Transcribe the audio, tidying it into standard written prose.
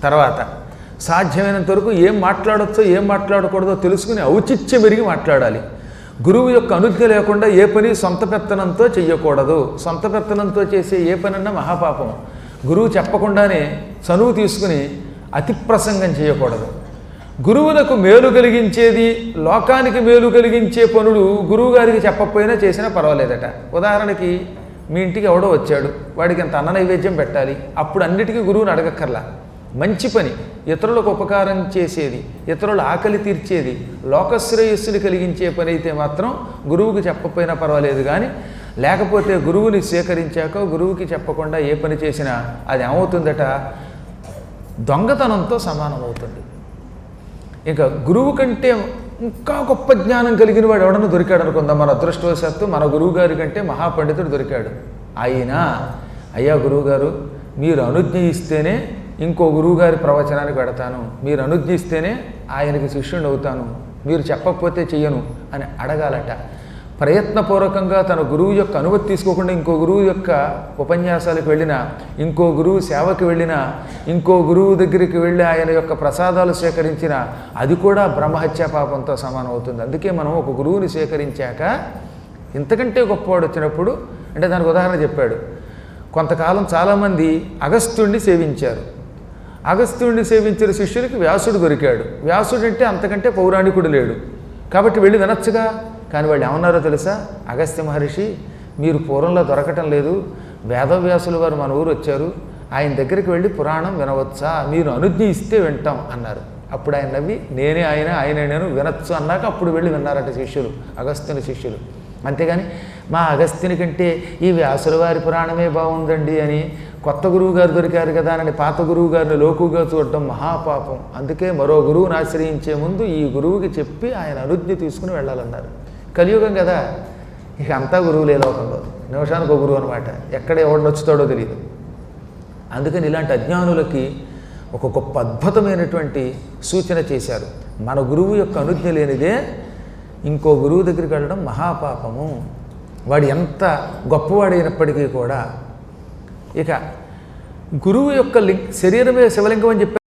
తర్వాత సాధ్యమైనంత వరకు ఏం మాట్లాడొచ్చో ఏం మాట్లాడకూడదో తెలుసుకుని ఔచిత్యం ఎరిగి మాట్లాడాలి. గురువు యొక్క అనుజ్ఞ లేకుండా ఏ పని సొంత పెత్తనంతో చెయ్యకూడదు. సొంత పెత్తనంతో చేసే ఏ పనన్నా మహాపాపం. గురువు చెప్పకుండానే చనువు తీసుకుని అతి ప్రసంగం చేయకూడదు. గురువులకు మేలు కలిగించేది, లోకానికి మేలు కలిగించే పనులు గురువుగారికి చెప్పకపోయినా చేసినా పర్వాలేదట. ఉదాహరణకి మీ ఇంటికి ఎవడో వచ్చాడు, వాడికి అంత అన్న నైవేద్యం పెట్టాలి, అప్పుడు అన్నిటికీ గురువుని అడగక్కర్లా. మంచి పని, ఇతరులకు ఉపకారం చేసేది, ఇతరుల ఆకలి తీర్చేది, లోకశ్రేయస్సుని కలిగించే పని అయితే మాత్రం గురువుకి చెప్పకపోయినా పర్వాలేదు. కానీ లేకపోతే గురువుని స్వీకరించాక గురువుకి చెప్పకుండా ఏ పని చేసినా అది ఏమవుతుందట, దొంగతనంతో సమానమవుతుంది. ఇంకా గురువు కంటే ఇంకా గొప్ప జ్ఞానం కలిగిన వాడు ఎవడన్నా దొరికాడు అనుకుందాం. మన అదృష్టవశాత్తు మన గురువు గారి కంటే మహాపండితుడు దొరికాడు. అయినా అయ్యా గురువుగారు, మీరు అనుజ్ఞ ఇస్తేనే ఇంకో గురువుగారి ప్రవచనానికి పెడతాను, మీరు అనుజ్ఞ ఇస్తేనే ఆయనకి శిష్యుని అవుతాను, మీరు చెప్పకపోతే చెయ్యను అని అడగాలట. ప్రయత్నపూర్వకంగా తన గురువు యొక్క అనుమతి తీసుకోకుండా ఇంకో గురువు యొక్క ఉపన్యాసాలకు వెళ్ళినా, ఇంకో గురువు సేవకి వెళ్ళినా, ఇంకో గురువు దగ్గరికి వెళ్ళి ఆయన యొక్క ప్రసాదాలు సేకరించినా అది కూడా బ్రహ్మహత్యా పాపంతో సమానం అవుతుంది. అందుకే మనం ఒక గురువుని సేకరించాక ఇంతకంటే గొప్పవాడు వచ్చినప్పుడు, అంటే దానికి ఉదాహరణ చెప్పాడు. కొంతకాలం చాలామంది అగస్త్యుడిని సేవించారు. అగస్త్యుడిని సేవించిన శిష్యుడికి వ్యాసుడు దొరికాడు. వ్యాసుడు అంటే అంతకంటే పౌరాణికుడు లేడు, కాబట్టి వెళ్ళి వినొచ్చుగా. కానీ వాళ్ళు ఏమన్నారో తెలుసా, అగస్త్య మహర్షి మీరు పూర్వంలో దొరకటం లేదు, వేదవ్యాసుల వారు మన ఊరు వచ్చారు, ఆయన దగ్గరికి వెళ్ళి పురాణం వినవచ్చా, మీరు అనుజ్ఞ ఇస్తే వింటాం అన్నారు. అప్పుడు ఆయన నవ్వి నేనే ఆయన, ఆయనే నేను, వినొచ్చు అన్నాక అప్పుడు వెళ్ళి విన్నారట శిష్యులు, అగస్త్యుని శిష్యులు. అంతేగాని మా అగస్త్యుని కంటే ఈ వ్యాసుల వారి పురాణమే బాగుందండి అని కొత్త గురువు గారు దొరికారు కదా అని పాత గురువు గారిని లోకుగా చూడటం మహాపాపం. అందుకే మరో గురువుని ఆశ్రయించే ముందు ఈ గురువుకి చెప్పి ఆయన అనుజ్ఞ తీసుకుని వెళ్ళాలన్నారు. కలియుగం కదా, ఇక అంతా గురువులే లోకంలో, నిమిషానికి ఒక గురువు అనమాట, ఎక్కడ ఎవడు నచ్చుతాడో తెలియదు. అందుకని ఇలాంటి అజ్ఞానులకి ఒక గొప్ప అద్భుతమైనటువంటి సూచన చేశారు. మన గురువు యొక్క అనుజ్ఞ లేనిదే ఇంకో గురువు దగ్గరికి వెళ్ళడం మహాపాపము. వాడు ఎంత గొప్పవాడైనప్పటికీ కూడా. ఇక గురువు యొక్క శరీరమే శివలింగం అని చెప్పారు.